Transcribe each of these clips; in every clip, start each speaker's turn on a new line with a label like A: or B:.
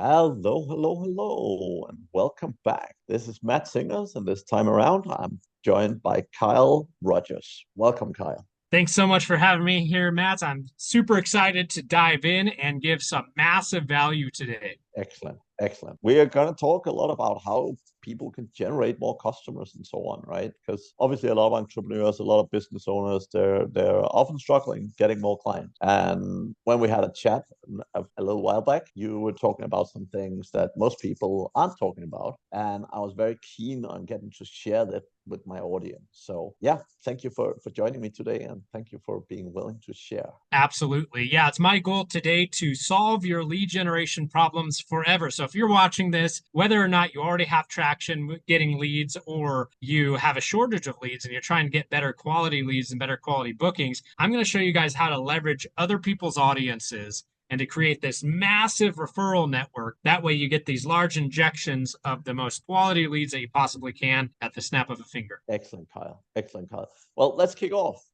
A: Hello, hello, hello, and welcome back. This is Matt Singers, and this time around, I'm joined by Kyle Rodgers. Welcome, Kyle.
B: Thanks so much for having me here, Matt. I'm super excited to dive in and give some massive value today.
A: Excellent, excellent. We are going to talk a lot about how people can generate more customers and so on, right? Because obviously, a lot of entrepreneurs, a lot of business owners, they're often struggling getting more clients. And when we had a chat a little while back, you were talking about some things that most people aren't talking about, and I was very keen on getting to share that with my audience. So yeah, thank you for joining me today, and thank you for being willing to share.
B: Absolutely. Yeah, it's my goal today to solve your lead generation problems forever. So if you're watching this, whether or not you already have traction with getting leads or you have a shortage of leads and you're trying to get better quality leads and better quality bookings, I'm going to show you guys how to leverage other people's audiences and to create this massive referral network. That way you get these large injections of the most quality leads that you possibly can at the snap of a finger.
A: Excellent, Kyle. Excellent, Kyle. Well, let's kick off.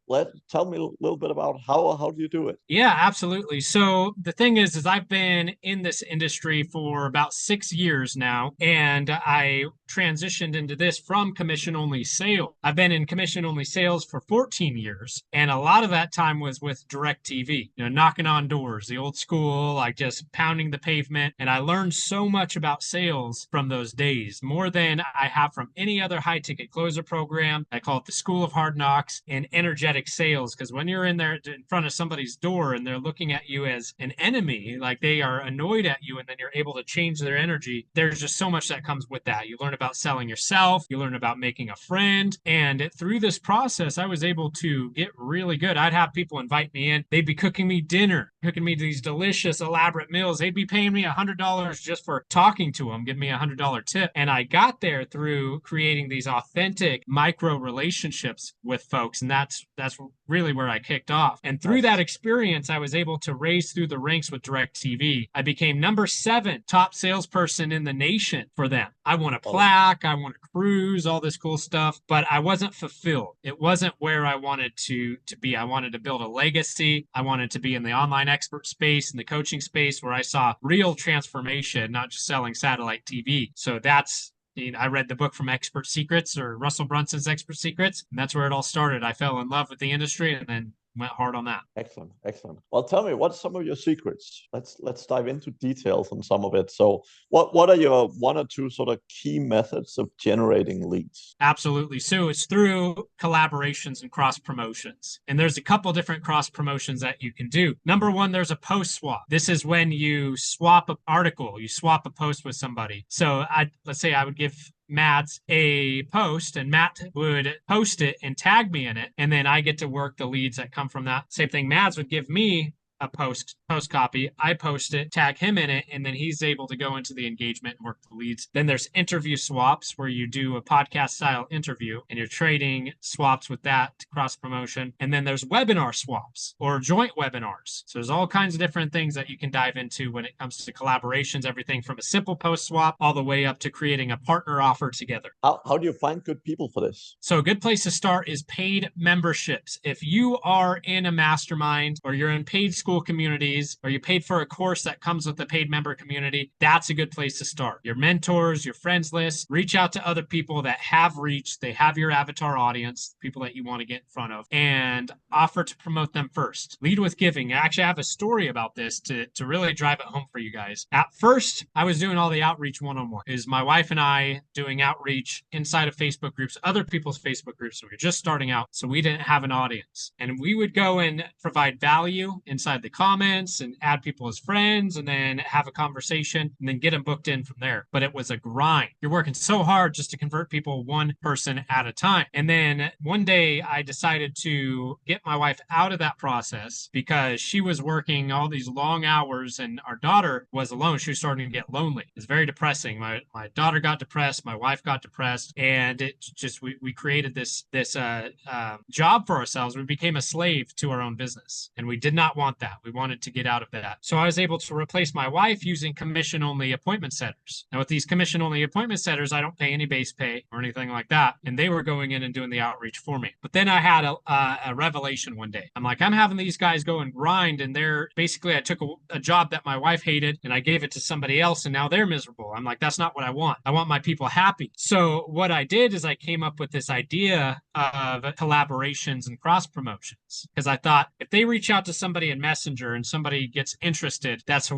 A: Tell me a little bit about how do you do it?
B: Yeah, absolutely. So the thing is I've been in this industry for about 6 years now, and I transitioned into this from commission only sale. I've been in commission only sales for 14 years, and a lot of that time was with direct TV, knocking on doors, the old school, like just pounding the pavement. And I learned so much about sales from those days, more than I have from any other high ticket closer program. I call it the School of Hard Knocks and energetic sales, because when you're in there in front of somebody's door, and they're looking at you as an enemy, like they are annoyed at you, and then you're able to change their energy. There's just so much that comes with that. You learn about selling yourself, you learn about making a friend. And through this process, I was able to get really good. I'd have people invite me in, they'd be cooking me dinner, cooking me these delicious, elaborate meals. They'd be paying me $100 just for talking to them, give me $100 tip. And I got there through creating these authentic micro relationships with folks. And that's really where I kicked off. And through that
A: Nice.
B: experience, I was able to raise through the ranks with DirecTV. I became number 7 top salesperson in the nation for them. I won a
A: Oh,
B: plaque, I won a cruise, all this cool stuff, but I wasn't fulfilled. It wasn't where I wanted to be. I wanted to build a legacy. I wanted to be in the online expert space, in the coaching space, where I saw real transformation, not just selling satellite TV. So I read the book from Expert Secrets, or Russell Brunson's Expert Secrets, and that's where it all started. I fell in love with the industry and then went hard on that.
A: excellent, excellent. Well, tell me, what's some of your secrets? Let's dive into details on some of it. So, what are your one or two sort of key methods of generating leads?
B: Absolutely. So it's through collaborations and cross promotions. And there's a couple different cross promotions that you can do. Number one, there's a post swap. This is when you swap an article, you swap a post with somebody. So let's say I would give Matt a post, and Matt would post it and tag me in it. And then I get to work the leads that come from that. Same thing, Matt would give me a post copy. I post it, tag him in it, and then he's able to go into the engagement and work the leads. Then there's interview swaps, where you do a podcast style interview and you're trading swaps with that cross promotion. And then there's webinar swaps or joint webinars. So there's all kinds of different things that you can dive into when it comes to collaborations, everything from a simple post swap all the way up to creating a partner offer together.
A: How do you find good people for this?
B: So a good place to start is paid memberships. If you are in a mastermind, or you're in paid Skool communities, or you paid for a course that comes with the paid member community, that's a good place to start. Your mentors, your friends list, reach out to other people that have reached, they have your avatar audience, people that you want to get in front of, and offer to promote them first. Lead with giving. Actually, I have a story about this to really drive it home for you guys. At first, I was doing all the outreach one-on-one. Is my wife and I doing outreach inside of Facebook groups, other people's Facebook groups. So we were just starting out, so we didn't have an audience. And we would go and provide value inside the comments and add people as friends, and then have a conversation, and then get them booked in from there. But it was a grind. You're working so hard just to convert people one person at a time. And then one day I decided to get my wife out of that process, because she was working all these long hours and our daughter was alone. She was starting to get lonely. It's very depressing. My daughter got depressed, my wife got depressed, and it just we created this job for ourselves. We became a slave to our own business, and we did not want that. We wanted to get out of that. So I was able to replace my wife using commission-only appointment setters. Now with these commission-only appointment setters, I don't pay any base pay or anything like that. And they were going in and doing the outreach for me. But then I had a revelation one day. I'm like, I'm having these guys go and grind, and they're basically, I took a job that my wife hated and I gave it to somebody else, and now they're miserable. I'm like, that's not what I want. I want my people happy. So what I did is I came up with this idea of collaborations and cross promotions, because I thought if they reach out to somebody in Messenger and somebody gets interested, that's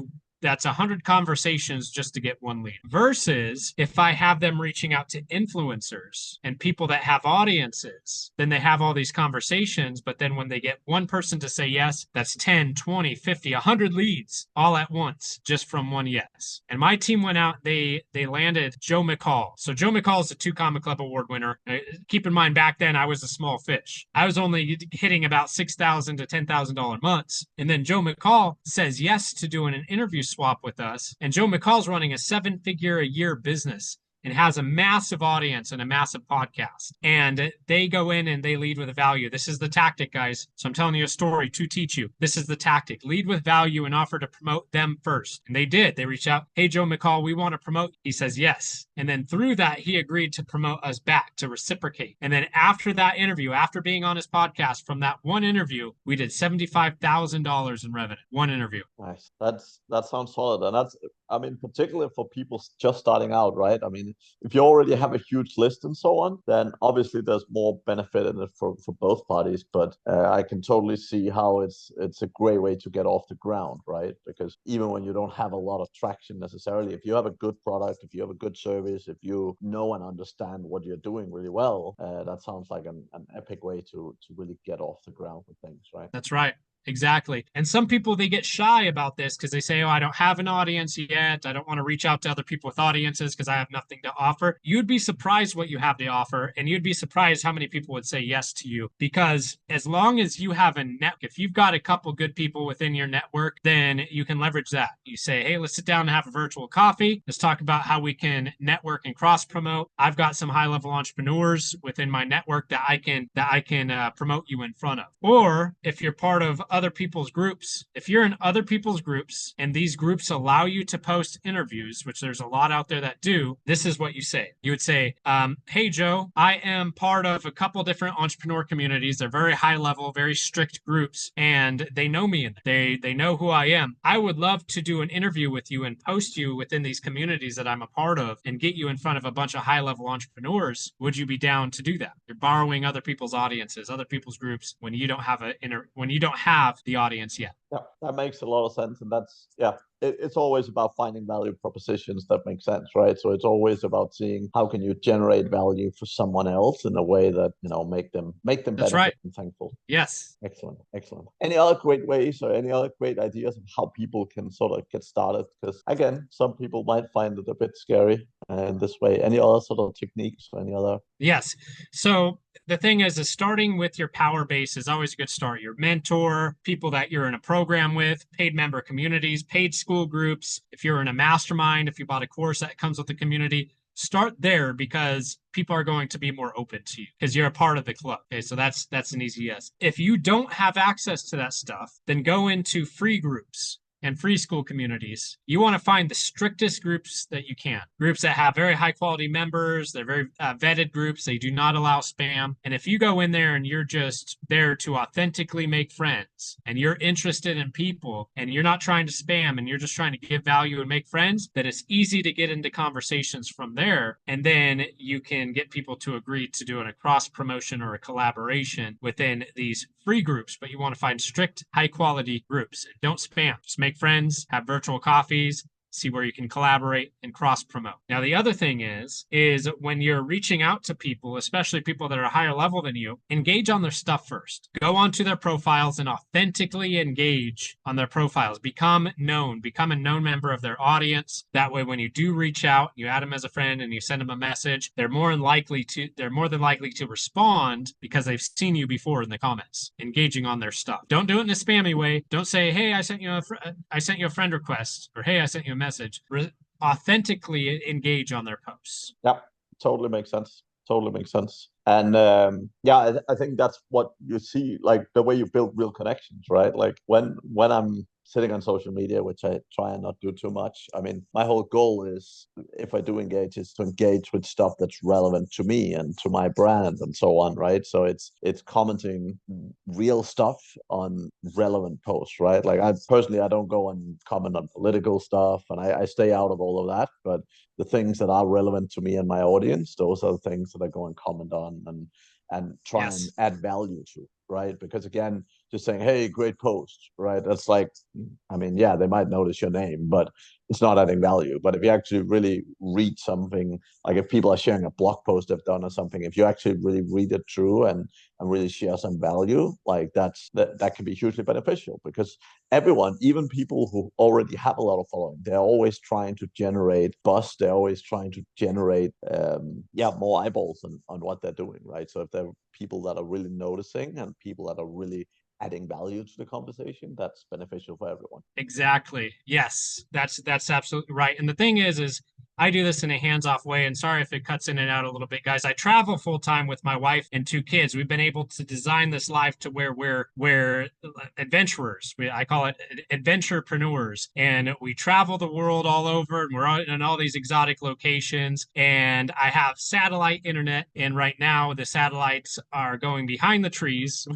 B: 100 conversations just to get one lead. Versus if I have them reaching out to influencers and people that have audiences, then they have all these conversations. But then when they get one person to say yes, that's 10, 20, 50, 100 leads all at once just from one yes. And my team went out, they landed Joe McCall. So Joe McCall is a 2 Comic Club Award winner. Keep in mind, back then I was a small fish. I was only hitting about $6,000 to $10,000 months. And then Joe McCall says yes to doing an interview swap with us. And Joe McCall's running a 7-figure a year business and has a massive audience and a massive podcast. And they go in and they lead with value. This is the tactic, guys. So I'm telling you a story to teach you. This is the tactic. Lead with value and offer to promote them first. And they did. They reached out. Hey, Joe McCall, we want to promote. He says yes. And then through that, he agreed to promote us back, to reciprocate. And then after that interview, after being on his podcast, from that one interview, we did $75,000 in revenue. One interview.
A: Nice. That sounds solid. And that's, I mean, particularly for people just starting out, right? I mean, if you already have a huge list and so on, then obviously there's more benefit in it for both parties. But I can totally see how it's a great way to get off the ground, right? Because even when you don't have a lot of traction necessarily, if you have a good product, if you have a good service, if you know and understand what you're doing really well, that sounds like an epic way to really get off the ground with things, right?
B: That's right. Exactly. And some people, they get shy about this because they say, oh, I don't have an audience yet. I don't want to reach out to other people with audiences because I have nothing to offer. You'd be surprised what you have to offer. And you'd be surprised how many people would say yes to you, because as long as you have a network, if you've got a couple good people within your network, then you can leverage that. You say, hey, let's sit down and have a virtual coffee. Let's talk about how we can network and cross promote. I've got some high level entrepreneurs within my network that I can promote you in front of. Or if you're part of other people's groups, if you're in other people's groups and these groups allow you to post interviews, which there's a lot out there that do, this is what you say. You would say, hey, Joe, I am part of a couple different entrepreneur communities. They're very high level, very strict groups, and they know me and they know who I am. I would love to do an interview with you and post you within these communities that I'm a part of and get you in front of a bunch of high level entrepreneurs. Would you be down to do that? You're borrowing other people's audiences, other people's groups when you don't have the audience yet.
A: Yeah, that makes a lot of sense. And that's, yeah, it's always about finding value propositions that make sense, right? So it's always about seeing how can you generate value for someone else in a way that, you know, make them
B: That's
A: benefit
B: right.
A: and thankful.
B: Yes.
A: Excellent. Any other great ways or any other great ideas of how people can sort of get started? Because again, some people might find it a bit scary in this way. Any other sort of techniques or any other?
B: Yes. So the thing is starting with your power base is always a good start. Your mentor, people that you're in a program with, paid member communities, paid school groups. If you're in a mastermind, if you bought a course that comes with the community, start there, because people are going to be more open to you because you're a part of the club. Okay, so that's an easy yes. If you don't have access to that stuff, then go into free groups and free school communities. You want to find the strictest groups that you can. Groups that have very high quality members. They're very vetted groups. They do not allow spam. And if you go in there and you're just there to authentically make friends and you're interested in people and you're not trying to spam and you're just trying to give value and make friends, then it's easy to get into conversations from there. And then you can get people to agree to doing a cross promotion or a collaboration within these free groups. But you want to find strict, high quality groups. Don't spam. Just make friends, have virtual coffees, see where you can collaborate and cross promote. Now, the other thing is when you're reaching out to people, especially people that are higher level than you, engage on their stuff first. Go onto their profiles and authentically engage on their profiles. Become a known member of their audience. That way, when you do reach out, you add them as a friend and you send them a message, they're more than likely to respond because they've seen you before in the comments, engaging on their stuff. Don't do it in a spammy way. Don't say, hey, I sent you a friend request, or hey, I sent you a message. Authentically engage on their posts.
A: Yeah, totally makes sense. And yeah, I think that's what you see, like the way you build real connections, right? Like when I'm sitting on social media, which I try and not do too much. I mean, my whole goal is, if I do engage, is to engage with stuff that's relevant to me and to my brand and so on, right? So it's commenting real stuff on relevant posts, right? Like I personally, I don't go and comment on political stuff, and I stay out of all of that. But the things that are relevant to me and my audience, those are the things that I go and comment on and try and
B: Yes.
A: add value to, right? Because again, just saying, hey, great post, right? That's like, I mean, yeah, they might notice your name, but it's not adding value. But if you actually really read something, like if people are sharing a blog post they've done or something, if you actually really read it through and really share some value, like that can be hugely beneficial, because everyone, even people who already have a lot of following, they're always trying to generate buzz. They're always trying to generate, more eyeballs on what they're doing, right? So if there are people that are really noticing and people that are really adding value to the conversation, that's beneficial for everyone.
B: Exactly. Yes, that's absolutely right. And the thing is I do this in a hands-off way. And sorry if it cuts in and out a little bit, guys. I travel full time with my wife and two kids. We've been able to design this life to where we're adventurers. I call it adventurepreneurs, and we travel the world all over, and we're in all these exotic locations. And I have satellite internet, and right now the satellites are going behind the trees,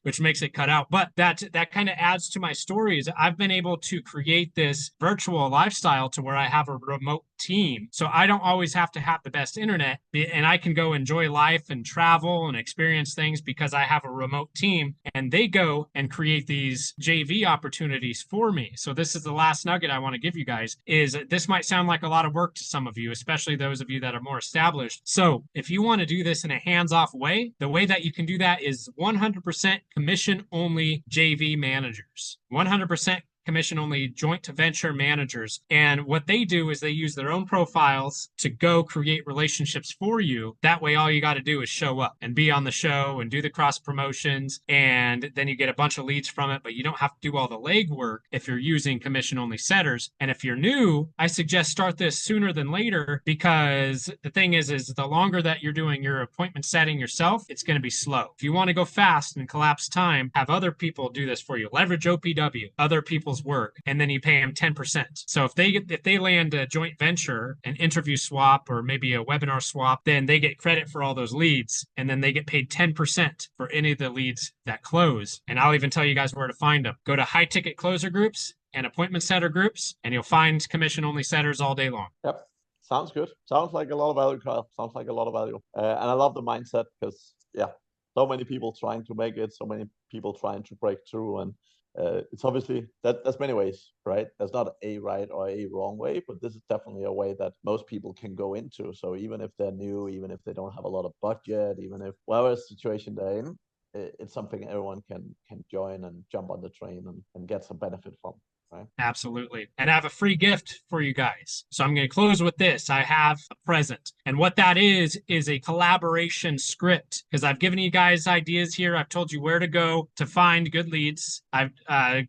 B: which makes it cut out. But that kind of adds to my stories. I've been able to create this virtual lifestyle to where I have a remote team. So I don't always have to have the best internet, and I can go enjoy life and travel and experience things because I have a remote team, and they go and create these JV opportunities for me. So this is the last nugget I want to give you guys, is this might sound like a lot of work to some of you, especially those of you that are more established. So if you want to do this in a hands-off way, the way that you can do that is 100% commission only JV managers. 100% commission only joint venture managers. And what they do is they use their own profiles to go create relationships for you. That way, all you got to do is show up and be on the show and do the cross promotions. And then you get a bunch of leads from it, but you don't have to do all the legwork if you're using commission only setters. And if you're new, I suggest start this sooner than later, because the thing is the longer that you're doing your appointment setting yourself, it's going to be slow. If you want to go fast and collapse time, have other people do this for you. Leverage OPW, other people's work, and then you pay them 10%. So if they land a joint venture, an interview swap, or maybe a webinar swap, then they get credit for all those leads, and then they get paid 10% for any of the leads that close. And I'll even tell you guys where to find them. Go to high ticket closer groups and appointment setter groups, and you'll find commission only setters all day long.
A: Yep. Sounds good. Sounds like a lot of value, Kyle. Sounds like a lot of value. And I love the mindset, because, yeah, so many people trying to make it, so many people trying to break through. And it's obviously there's many ways, right? There's not a right or a wrong way, but this is definitely a way that most people can go into. So even if they're new, even if they don't have a lot of budget, even if whatever situation they're in, it's something everyone can join and jump on the train and get some benefit from. Right.
B: Absolutely. And I have a free gift for you guys. So I'm going to close with this. I have a present. And what that is a collaboration script, because I've given you guys ideas here. I've told you where to go to find good leads. I've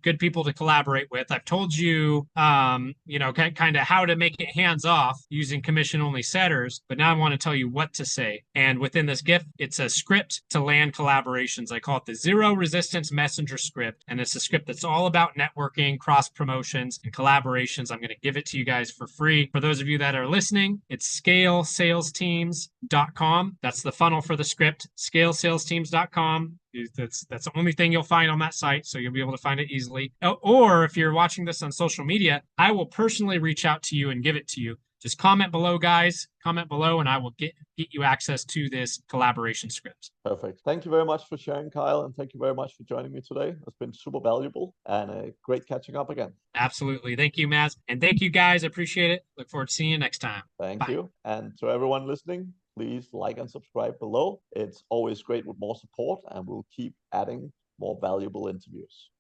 B: good people to collaborate with. I've told you, kind of how to make it hands off using commission only setters. But now I want to tell you what to say. And within this gift, it's a script to land collaborations. I call it the Zero Resistance Messenger script. And it's a script that's all about networking, cross promotions, and collaborations. I'm going to give it to you guys for free. For those of you that are listening, it's scalesalesteams.com. That's the funnel for the script, scalesalesteams.com. That's the only thing you'll find on that site, so you'll be able to find it easily. Or if you're watching this on social media, I will personally reach out to you and give it to you. Just comment below, guys. Comment below, and I will get you access to this collaboration script.
A: Perfect. Thank you very much for sharing, Kyle, and thank you very much for joining me today. It's been super valuable and great catching up again.
B: Absolutely. Thank you, Maz. And thank you, guys. I appreciate it. Look forward to seeing you next time.
A: Thank
B: Bye.
A: you. And to everyone listening, please like and subscribe below. It's always great with more support, and we'll keep adding more valuable interviews.